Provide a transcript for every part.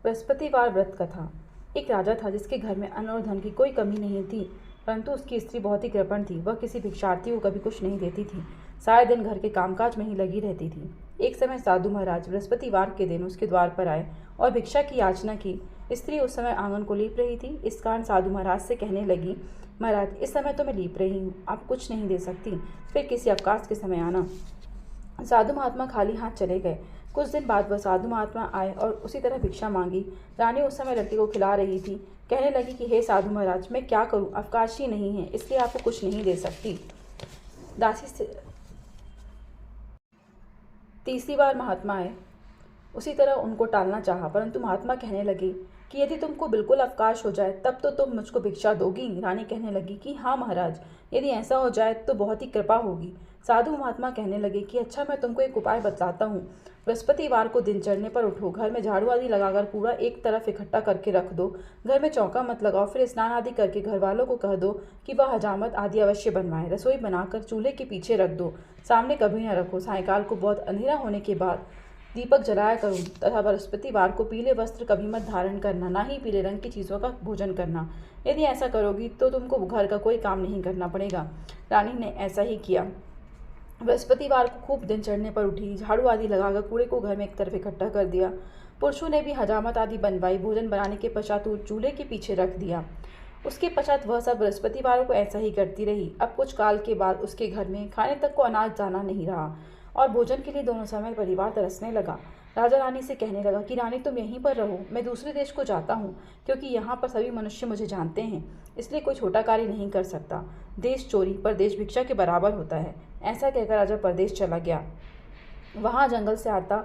बृहस्पतिवार व्रत कथा। एक राजा था जिसके घर में अन्न और धन की कोई कमी नहीं थी, परंतु उसकी स्त्री बहुत ही कृपण थी। वह किसी भिक्षार्थी को कभी कुछ नहीं देती थी, सारे दिन घर के कामकाज में ही लगी रहती थी। एक समय साधु महाराज बृहस्पतिवार के दिन उसके द्वार पर आए और भिक्षा की याचना की। स्त्री उस समय आंगन को लीप रही थी। इस कारण साधु महाराज से कहने लगी, महाराज, इस समय तो मैं लीप रही हूँ, आप कुछ नहीं दे सकती, फिर किसी अवकाश के समय आना। साधु महात्मा खाली हाथ चले गए। कुछ दिन बाद वह साधु महात्मा आए और उसी तरह भिक्षा मांगी। रानी उस समय लड़की को खिला रही थी। कहने लगी कि हे साधु महाराज, मैं क्या करूं, अवकाश ही नहीं है, इसलिए आपको कुछ नहीं दे सकती। दासी से तीसरी बार महात्मा आए। उसी तरह उनको टालना चाहा, परंतु महात्मा कहने लगे कि यदि तुमको बिल्कुल अवकाश हो जाए तब तो तुम मुझको भिक्षा दोगी। रानी कहने लगी कि हाँ महाराज, यदि ऐसा हो जाए तो बहुत ही कृपा होगी। साधु महात्मा कहने लगे कि अच्छा, मैं तुमको एक उपाय बतलाता हूँ। बृहस्पतिवार को दिन चढ़ने पर उठो, घर में झाड़ू आदि लगाकर कूड़ा एक तरफ इकट्ठा करके रख दो, घर में चौका मत लगाओ, फिर स्नान आदि करके घर वालों को कह दो कि वह हजामत आदि अवश्य बनवाएं। रसोई बनाकर चूल्हे के पीछे रख दो, सामने कभी न रखो। सायंकाल को बहुत अंधेरा होने के बाद दीपक जलाया करो तथा बृहस्पतिवार को पीले वस्त्र कभी मत धारण करना, ना ही पीले रंग की चीज़ों का भोजन करना। यदि ऐसा करोगी तो तुमको घर का कोई काम नहीं करना पड़ेगा। रानी ने ऐसा ही किया। बृहस्पतिवार को खूब दिन चढ़ने पर उठी, झाड़ू आदि लगाकर कूड़े को घर में एक तरफ इकट्ठा कर दिया। पुरुषों ने भी हजामत आदि बनवाई। भोजन बनाने के पश्चात चूल्हे के पीछे रख दिया। उसके पश्चात वह सब बृहस्पतिवार को ऐसा ही करती रही। अब कुछ काल के बाद उसके घर में खाने तक को अनाज दाना नहीं रहा और भोजन के लिए दोनों समय परिवार तरसने लगा। राजा रानी से कहने लगा कि रानी, तुम यहीं पर रहो, मैं दूसरे देश को जाता हूँ, क्योंकि यहाँ पर सभी मनुष्य मुझे जानते हैं, इसलिए कोई छोटा कार्य नहीं कर सकता। देश चोरी परदेश भिक्षा के बराबर होता है। ऐसा कहकर राजा परदेश चला गया। वहाँ जंगल से आता,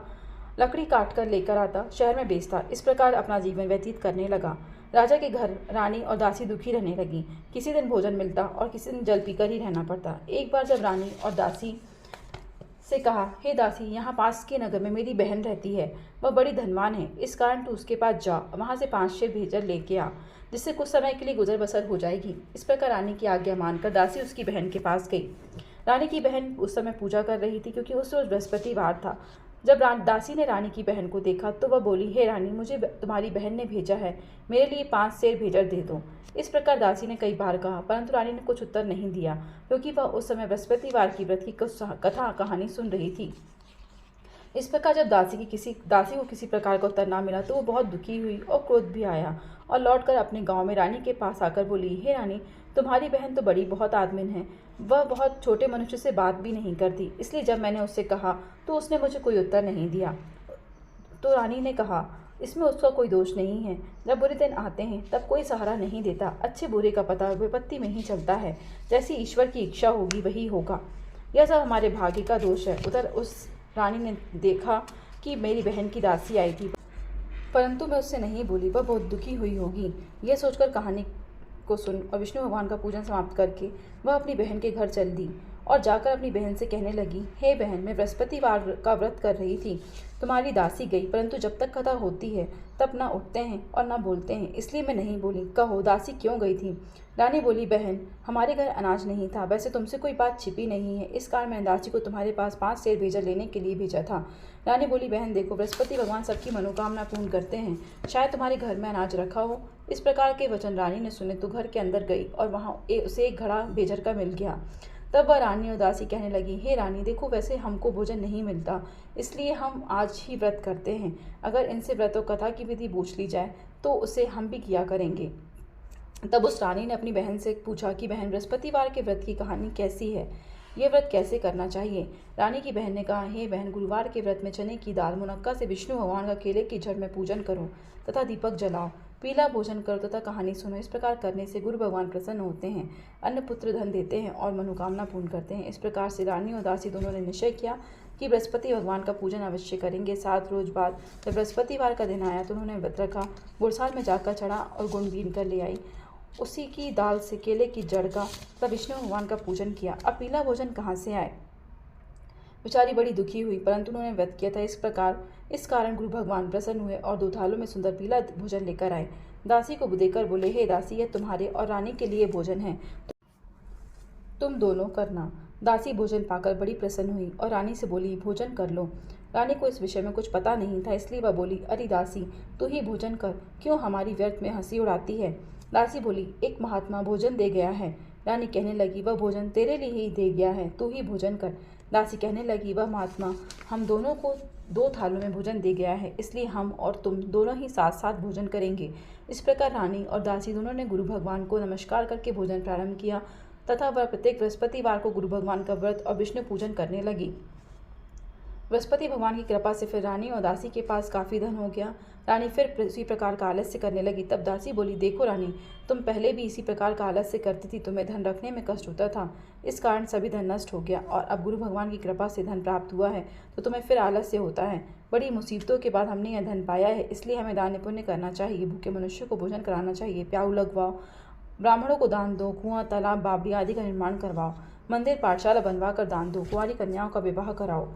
लकड़ी काट कर लेकर आता, शहर में बेचता। इस प्रकार अपना जीवन व्यतीत करने लगा। राजा के घर रानी और दासी दुखी रहने लगी। किसी दिन भोजन मिलता और किसी दिन जल पीकर ही रहना पड़ता। एक बार जब रानी और दासी से कहा, हे दासी, यहाँ पास के नगर में मेरी बहन रहती है, वह बड़ी धनवान है, इस कारण तू उसके पास जा, वहाँ से 5 शेर भेजर लेके आ, जिससे कुछ समय के लिए गुजर बसर हो जाएगी। इस प्रकार रानी की आज्ञा मानकर दासी उसकी बहन के पास गई। रानी की बहन उस समय पूजा कर रही थी, क्योंकि उस रोज बृहस्पतिवार था। जब दासी ने रानी की बहन को देखा तो वह बोली, हे रानी, मुझे तुम्हारी बहन ने भेजा है, मेरे लिए 5 शेर भेजर दे दो। इस प्रकार दासी ने कई बार कहा, परंतु रानी ने कुछ उत्तर नहीं दिया, क्योंकि वह उस समय बृहस्पतिवार की व्रत की कुछ कथा कहानी सुन रही थी। इस प्रकार जब दासी को किसी प्रकार का उत्तर ना मिला तो वो बहुत दुखी हुई और क्रोध भी आया और लौटकर अपने गांव में रानी के पास आकर बोली, हे रानी, तुम्हारी बहन तो बड़ी बहुत आदमिन है, वह बहुत छोटे मनुष्य से बात भी नहीं करती, इसलिए जब मैंने उससे कहा तो उसने मुझे कोई उत्तर नहीं दिया। तो रानी ने कहा, इसमें उसका कोई दोष नहीं है, जब बुरे दिन आते हैं तब कोई सहारा नहीं देता, अच्छे बुरे का पता विपत्ति में ही चलता है, जैसी ईश्वर की इच्छा होगी वही होगा, यह सब हमारे भाग्य का दोष है। उधर उस रानी ने देखा कि मेरी बहन की दासी आई थी, परंतु मैं उससे नहीं बोली, वह बहुत दुखी हुई होगी। यह सोचकर कहानी को सुन और विष्णु भगवान का पूजन समाप्त करके वह अपनी बहन के घर चल दी और जाकर अपनी बहन से कहने लगी, हे बहन, मैं बृहस्पतिवार का व्रत कर रही थी, तुम्हारी दासी गई, परंतु जब तक कथा होती है तब ना उठते हैं और ना बोलते हैं, इसलिए मैं नहीं बोली। कहो, दासी क्यों गई थी? रानी बोली, बहन, हमारे घर अनाज नहीं था, वैसे तुमसे कोई बात छिपी नहीं है, इस कारण मैंने दासी को तुम्हारे पास 5 शेर भेजा लेने के लिए भेजा था। रानी बोली, बहन देखो, बृहस्पति भगवान सबकी मनोकामना पूर्ण करते हैं, शायद तुम्हारे घर में अनाज रखा हो। इस प्रकार के वचन रानी ने सुने तो घर के अंदर गई और वहाँ उसे एक घड़ा भेजर का मिल गया। तब वह रानी और दासी कहने लगी, हे रानी, देखो, वैसे हमको भोजन नहीं मिलता, इसलिए हम आज ही व्रत करते हैं, अगर इनसे व्रत और कथा की विधि पूछ ली जाए तो उसे हम भी किया करेंगे। तब उस रानी ने अपनी बहन से पूछा कि बहन, बृहस्पतिवार के व्रत की कहानी कैसी है, यह व्रत कैसे करना चाहिए? रानी की बहन ने कहा, हे बहन, गुरुवार के व्रत में चने की दाल मुनक्का से विष्णु भगवान का केले की जड़ में पूजन करो तथा दीपक जलाओ, पीला भोजन करो तथा कहानी सुनो। इस प्रकार करने से गुरु भगवान प्रसन्न होते हैं, अन्न पुत्र धन देते हैं और मनोकामना पूर्ण करते हैं। इस प्रकार से रानी और दासी दोनों ने निश्चय किया कि बृहस्पति भगवान का पूजन अवश्य करेंगे। 7 रोज बाद जब बृहस्पतिवार का दिन आया तो उन्होंने व्रत रखा, गुड़साल में जाकर चढ़ा और गुड़ बीन कर ले आई, उसी की दाल से केले की जड़ का तथा विष्णु भगवान का पूजन किया। अब पीला भोजन कहाँ से आए? बेचारी बड़ी दुखी हुई, परंतु उन्होंने व्रत किया था। इस कारण गुरु भगवान प्रसन्न हुए और 2 थालों में सुंदर पीला भोजन लेकर आए। दासी को देकर बोले, हे दासी, यह तुम्हारे और रानी के लिए भोजन है, तुम दोनों करना। दासी भोजन पाकर बड़ी प्रसन्न हुई और रानी से बोली, भोजन कर लो। रानी को इस विषय में कुछ पता नहीं था, इसलिए वह बोली, अरे दासी, तू ही भोजन कर, क्यों हमारी व्यर्थ में हंसी उड़ाती है। दासी बोली, एक महात्मा भोजन दे गया है। रानी कहने लगी, वह भोजन तेरे लिए ही दे गया है, तू ही भोजन कर। दासी कहने लगी, वह महात्मा हम दोनों को 2 थालों में भोजन दे गया है, इसलिए हम और तुम दोनों ही साथ साथ भोजन करेंगे। इस प्रकार रानी और दासी दोनों ने गुरु भगवान को नमस्कार करके भोजन प्रारंभ किया तथा वह प्रत्येक बृहस्पतिवार को गुरु भगवान का व्रत और विष्णु पूजन करने लगी। बृहस्पति भगवान की कृपा से फिर रानी और दासी के पास काफ़ी धन हो गया। रानी फिर इसी प्रकार का आलस्य करने लगी। तब दासी बोली, देखो रानी, तुम पहले भी इसी प्रकार का आलस्य करती थी, तुम्हें धन रखने में कष्ट होता था, इस कारण सभी धन नष्ट हो गया, और अब गुरु भगवान की कृपा से धन प्राप्त हुआ है तो तुम्हें फिर आलस्य होता है। बड़ी मुसीबतों के बाद हमने यह धन पाया है, इसलिए हमें दान पुण्य करना चाहिए, भूखे मनुष्य को भोजन कराना चाहिए, प्याऊ लगवाओ, ब्राह्मणों को दान दो, कुआं, तालाब, बावड़ी आदि का निर्माण करवाओ, मंदिर पाठशाला बनवा कर दान दो, कुंवारी कन्याओं का विवाह कराओ,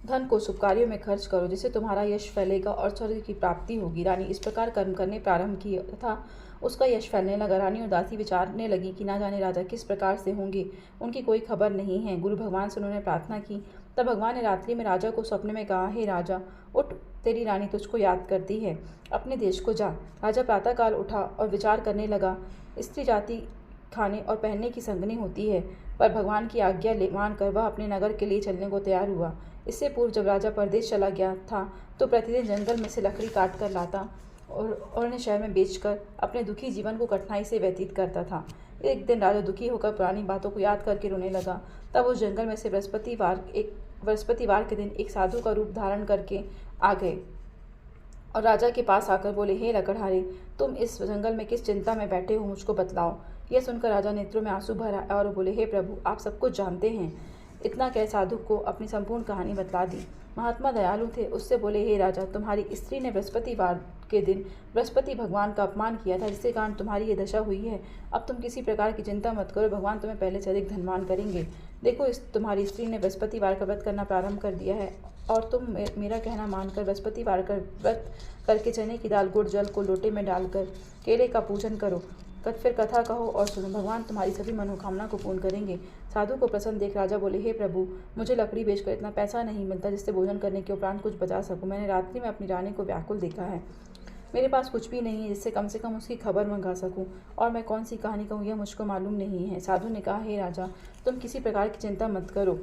धन को शुभ कार्यों में खर्च करो, जिससे तुम्हारा यश फैलेगा और स्वर्ग की प्राप्ति होगी। रानी इस प्रकार कर्म करने प्रारंभ किए तथा उसका यश फैलने लगा। रानी और दासी विचारने लगी कि ना जाने राजा किस प्रकार से होंगे, उनकी कोई खबर नहीं है। गुरु भगवान से उन्होंने प्रार्थना की। तब भगवान ने रात्रि में राजा को स्वप्न में कहा, हे राजा, उठ, तेरी रानी तुझको याद करती है, अपने देश को जा। राजा प्रातःकाल उठा और विचार करने लगा। स्त्री जाति खाने और पहनने की संगनी होती है, पर भगवान की आज्ञा मानकर वह अपने नगर के लिए चलने को तैयार हुआ। इससे पूर्व जब राजा परदेश चला गया था तो प्रतिदिन जंगल में से लकड़ी काट कर लाता और उन्हें शहर में बेचकर अपने दुखी जीवन को कठिनाई से व्यतीत करता था। एक दिन राजा दुखी होकर पुरानी बातों को याद करके रोने लगा। तब उस जंगल में से बृहस्पतिवार के दिन एक साधु का रूप धारण करके आ गए और राजा के पास आकर बोले, हे लकड़हारे, तुम इस जंगल में किस चिंता में बैठे हो, मुझको बतलाओ। यह सुनकर राजा नेत्रों में आंसू भर आए और बोले, हे प्रभु, आप सब कुछ जानते हैं। इतना कह साधु को अपनी संपूर्ण कहानी बतला दी। महात्मा दयालु थे, उससे बोले, हे राजा, तुम्हारी स्त्री ने बृहस्पतिवार के दिन बृहस्पति भगवान का अपमान किया था, जिसके कारण तुम्हारी ये दशा हुई है। अब तुम किसी प्रकार की चिंता मत करो, भगवान तुम्हें पहले से अधिक धनवान करेंगे। देखो, तुम्हारी स्त्री ने बृहस्पतिवार का व्रत करना प्रारंभ कर दिया है और तुम मेरा कहना मानकर बृहस्पतिवार का व्रत करके चने की दाल, गुड़, जल को लोटे में डालकर केले का पूजन करो। फिर कथा कहो और सुनो, भगवान तुम्हारी सभी मनोकामना को पूर्ण करेंगे। साधु को प्रसन्न देख राजा बोले, हे प्रभु, मुझे लकड़ी बेचकर इतना पैसा नहीं मिलता जिससे भोजन करने के उपरांत कुछ बचा सकूं। मैंने रात्रि में अपनी रानी को व्याकुल देखा है, मेरे पास कुछ भी नहीं है जिससे कम से कम उसकी खबर मंगा सकूं, और मैं कौन सी कहानी कहूँ यह मुझको मालूम नहीं है। साधु ने कहा, हे राजा, तुम किसी प्रकार की चिंता मत करो।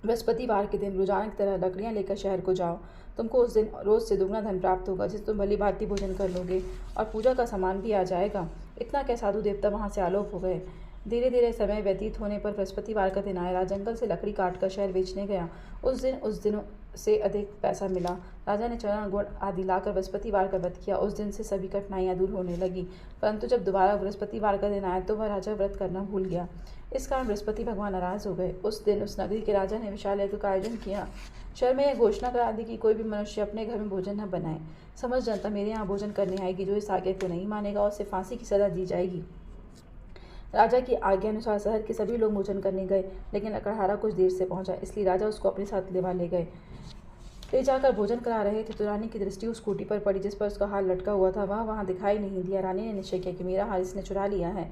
बृहस्पतिवार के दिन रोजाना की तरह लकड़ियाँ लेकर शहर को जाओ। तुमको उस दिन रोज से दुगना धन प्राप्त होगा, जिससे तुम भली भांति भोजन कर लोगे और पूजा का सामान भी आ जाएगा। इतना कह साधु देवता वहाँ से आलोप हो गए। धीरे धीरे समय व्यतीत होने पर बृहस्पतिवार का दिन आया। जंगल से लकड़ी काटकर शहर बेचने गया। उस दिन से अधिक पैसा मिला। राजा ने चना, गुड़ आदि लाकर बृहस्पतिवार का व्रत किया। उस दिन से सभी कठिनाइयाँ दूर होने लगी। परंतु जब दोबारा बृहस्पतिवार का दिन आया तो वह राजा व्रत करना भूल गया। इस कारण बृहस्पति भगवान नाराज हो गए। उस दिन उस नगरी के राजा ने विशाल यज्ञ का आयोजन किया। शहर में यह घोषणा करा दी कि कोई भी मनुष्य अपने घर में भोजन न बनाए। समस्त जनता मेरे यहाँ भोजन करने आएगी। जो इस आज्ञा को नहीं मानेगा उसे फांसी की सजा दी जाएगी। राजा की आज्ञा अनुसार शहर के सभी लोग भोजन करने गए, लेकिन लकड़हारा कुछ देर से पहुंचा, इसलिए राजा उसको अपने साथ ले गए। ले जाकर भोजन करा रहे थे तो रानी की दृष्टि उस खूंटी पर पड़ी जिस पर उसका हार लटका हुआ था। वह वहाँ दिखाई नहीं दिया। रानी ने निश्चय किया कि मेरा हार इसने चुरा लिया है।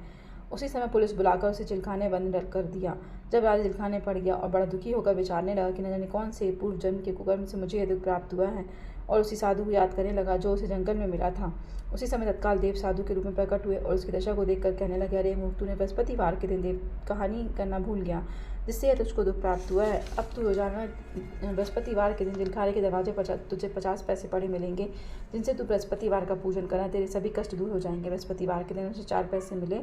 उसी समय पुलिस बुलाकर उसे चिलखाने बंद कर दिया। जब राजा चिलखाने पड़ गया और बड़ा दुखी होकर विचारने लगा कि न जाने कौन से पूर्व जन्म के कुकर्म से मुझे यह दुख प्राप्त हुआ है, और उसी साधु को याद करने लगा जो उसे जंगल में मिला था। उसी समय तत्काल देव साधु के रूप में प्रकट हुए और उसकी दशा को देखकर कहने लगे, अरे मूर्ख, तूने बृहस्पतिवार के दिन देव कहानी करना भूल गया, जिससे यह तुझको दुख प्राप्त हुआ है। अब तू रोजाना बृहस्पतिवार के दिन चिलखाने के दरवाजे पर तुझे 50 पैसे पड़े मिलेंगे, जिनसे तू बृहस्पतिवार का पूजन करना, तेरे सभी कष्ट दूर हो जाएंगे। बृहस्पतिवार के दिन उसे 4 पैसे मिले।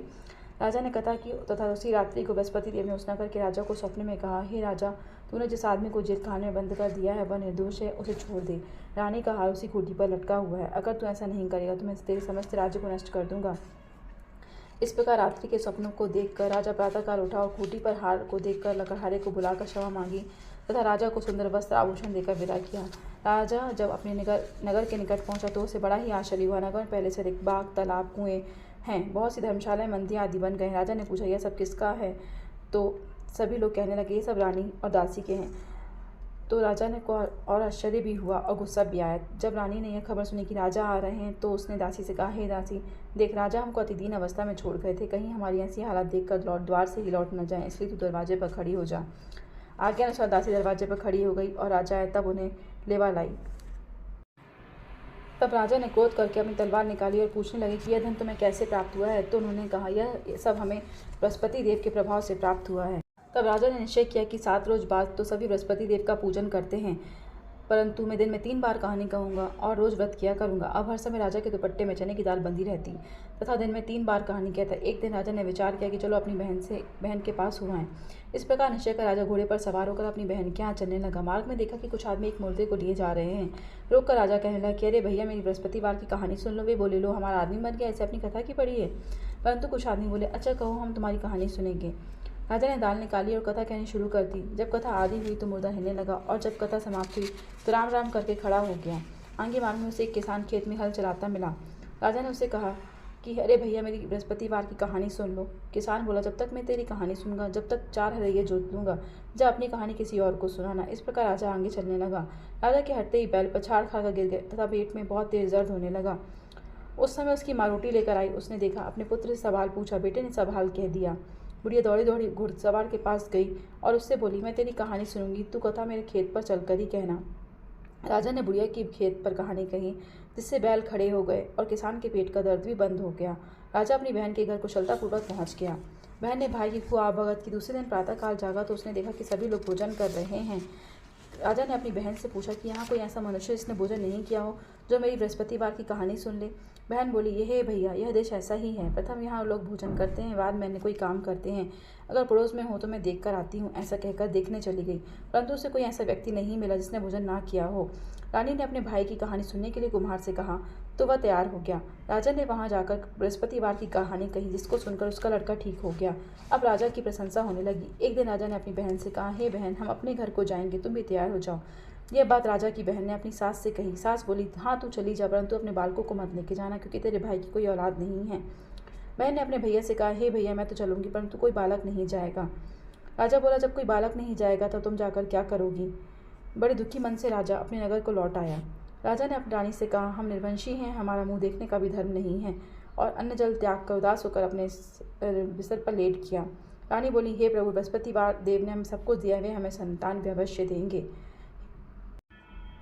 राजा ने कथा की तथा उसी रात्रि को बृहस्पति देव ने उस नगर के राजा को स्वप्न में कहा, हे राजा, तूने जिस आदमी को जेलखाने में बंद कर दिया है वह निर्दोष है, उसे छोड़ दे। रानी का हार उसी खूंटी पर लटका हुआ है। अगर तू ऐसा नहीं करेगा तो मैं तेरे समस्त राज्य को नष्ट कर दूंगा। इस प्रकार रात्रि के स्वप्नों को देखकर राजा प्रातःकाल उठा और खूंटी पर हार को देखकर लकड़हारे को बुलाकर क्षमा मांगी तथा राजा को सुंदर वस्त्र आभूषण देकर विदा किया। राजा जब अपने नगर के निकट पहुंचा तो उसे बड़ा ही आश्चर्य हुआ। नगर में पहले से अधिक बाग, तालाब, कुएं हैं, बहुत सी धर्मशालाएं, मंदिर आदि बन गए। राजा ने पूछा, यह सब किसका है? तो सभी लोग कहने लगे, ये सब रानी और दासी के हैं। तो राजा ने को और आश्चर्य भी हुआ और गुस्सा भी आया। जब रानी ने यह खबर सुनी कि राजा आ रहे हैं तो उसने दासी से कहा, हे दासी, देख, राजा हमको अतिदीन अवस्था में छोड़ गए थे, कहीं हमारी ऐसी हालत देखकर द्वार से ही लौट न जाए, इसलिए तू दरवाजे पर खड़ी हो जा। आज्ञानुसार दासी दरवाजे पर खड़ी हो गई और राजा आए तब उन्हें लेवा लाई। तब राजा ने क्रोध करके अपनी तलवार निकाली और पूछने लगे कि यह धन तुम्हें कैसे प्राप्त हुआ है। तो उन्होंने कहा, यह सब हमें बृहस्पति देव के प्रभाव से प्राप्त हुआ है। तब राजा ने निश्चय किया कि 7 रोज बाद तो सभी बृहस्पति देव का पूजन करते हैं, परंतु मैं दिन में 3 बार कहानी कहूँगा और रोज व्रत किया करूँगा। अब हर समय राजा के दुपट्टे में चने की दाल बंधी रहती तथा दिन में 3 बार कहानी कहता। एक दिन राजा ने विचार किया कि चलो अपनी बहन के पास हुआ है। इस प्रकार निश्चय कर राजा घोड़े पर सवार होकर अपनी बहन के यहाँ चलने लगा। मार्ग में देखा कि कुछ आदमी एक मुर्दे को लिए जा रहे हैं। रोक कर राजा कहने लगा कि अरे भैया, मेरी बृहस्पतिवार की कहानी सुन लो। वे बोले, लो, हमारा आदमी मर गया, ऐसे अपनी कथा की पड़ी है। परंतु कुछ आदमी बोले, अच्छा कहो, हम तुम्हारी कहानी सुनेंगे। राजा ने दाल निकाली और कथा कहनी शुरू कर दी। जब कथा आधी हुई तो मुर्दा हिलने लगा और जब कथा समाप्त हुई तो राम राम करके खड़ा हो गया। आगे मार्ग में उसे एक किसान खेत में हल चलाता मिला। राजा ने उसे कहा कि अरे भैया, मेरी बृहस्पतिवार की कहानी सुन लो। किसान बोला, जब तक मैं तेरी कहानी सुनूंगा, जब तक 4 हरैये जोत लूँगा, जब अपनी कहानी किसी और को सुनाना। इस प्रकार राजा आगे चलने लगा। राजा के हटते ही बैल पछाड़ खाकर गिर गए तथा पेट में बहुत तेज दर्द होने लगा। उस समय उसकी माँ रोटी लेकर आई। उसने देखा, अपने पुत्र से सवाल पूछा। बेटे ने सब हाल कह दिया। बुढ़िया दौड़ी दौड़ी घुड़सवार के पास गई और उससे बोली, मैं तेरी कहानी सुनूंगी, तू कथा मेरे खेत पर चलकर ही कहना। राजा ने बुढ़िया की खेत पर कहानी कही, जिससे बैल खड़े हो गए और किसान के पेट का दर्द भी बंद हो गया। राजा अपनी बहन के घर कुशलतापूर्वक पहुंच गया। बहन ने भाई की खूब आवभगत की। दूसरे दिन प्रातःकाल जागा तो उसने देखा कि सभी लोग भोजन कर रहे हैं। राजा ने अपनी बहन से पूछा कि यहाँ कोई ऐसा मनुष्य जिसने भोजन नहीं किया हो, जो मेरी बृहस्पतिवार की कहानी सुन ले। बहन बोली, यह भैया, यह देश ऐसा ही है। प्रथम यहाँ लोग भोजन करते हैं, बाद में कोई काम करते हैं। अगर पड़ोस में हो तो मैं देख कर आती हूँ। ऐसा कहकर देखने चली गई, परंतु उसे कोई ऐसा व्यक्ति नहीं मिला जिसने भोजन ना किया हो। रानी ने अपने भाई की कहानी सुनने के लिए कुम्हार से कहा तो वह तैयार हो गया। राजा ने वहां जाकर बृहस्पतिवार की कहानी कही, जिसको सुनकर उसका लड़का ठीक हो गया। अब राजा की प्रशंसा होने लगी। एक दिन राजा ने अपनी बहन से कहा, हे बहन, हम अपने घर को जाएंगे, तुम भी तैयार हो जाओ। यह बात राजा की बहन ने अपनी सास से कही। सास बोली, हाँ तू चली जा, परंतु अपने बालकों को मत लेके जाना, क्योंकि तेरे भाई की कोई औलाद नहीं है। बहन ने अपने भैया से कहा, हे भैया, मैं तो चलूंगी, परंतु कोई बालक नहीं जाएगा। राजा बोला, जब कोई बालक नहीं जाएगा तो तुम जाकर क्या करोगी। बड़े दुखी मन से राजा अपने नगर को लौट आया। राजा ने अपनी रानी से कहा, हम निर्वंशी हैं, हमारा मुंह देखने का भी धर्म नहीं है, और अन्न जल त्याग कर उदास होकर अपने बिस्तर पर लेट किया। रानी बोली, हे प्रभु, बृहस्पतिवार देव ने हम सबको दिया, वे हमें संतान भी अवश्य देंगे।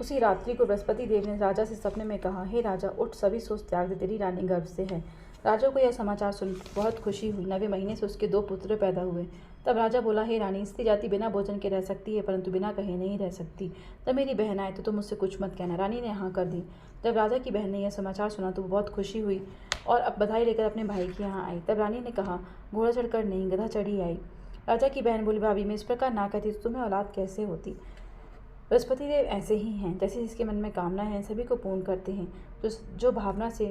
उसी रात्रि को बृहस्पति देव ने राजा से सपने में कहा, हे राजा, उठ, सभी सोच त्याग दे, तेरी रानी गर्भ से है। राजा को यह समाचार सुन बहुत खुशी हुई। 9वें महीने से उसके 2 पुत्र पैदा हुए। तब राजा बोला, हे रानी, स्त्री जाति बिना भोजन के रह सकती है, परंतु बिना कहे नहीं रह सकती। जब मेरी बहन आए तो तुम मुझसे कुछ मत कहना। रानी ने हाँ कर दी। जब राजा की बहन ने यह समाचार सुना तो वो बहुत खुशी हुई और अब बधाई लेकर अपने भाई के यहाँ आई। तब रानी ने कहा, घोड़ा चढ़कर नहीं, गधा चढ़ी आई। राजा की बहन बोली, भाभी, मैं इस प्रकार ना कहती तो तुम्हें औलाद कैसे होती। बृहस्पति देव ऐसे ही हैं, जैसे जिसके मन में कामना है सभी को पूर्ण करते हैं। जो भावना से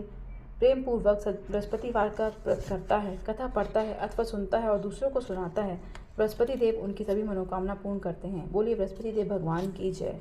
प्रेम पूर्वक बृहस्पतिवार का व्रत करता है, कथा पढ़ता है अथवा सुनता है और दूसरों को सुनाता है, बृहस्पति देव उनकी सभी मनोकामना पूर्ण करते हैं। बोलिए बृहस्पति देव भगवान की जय।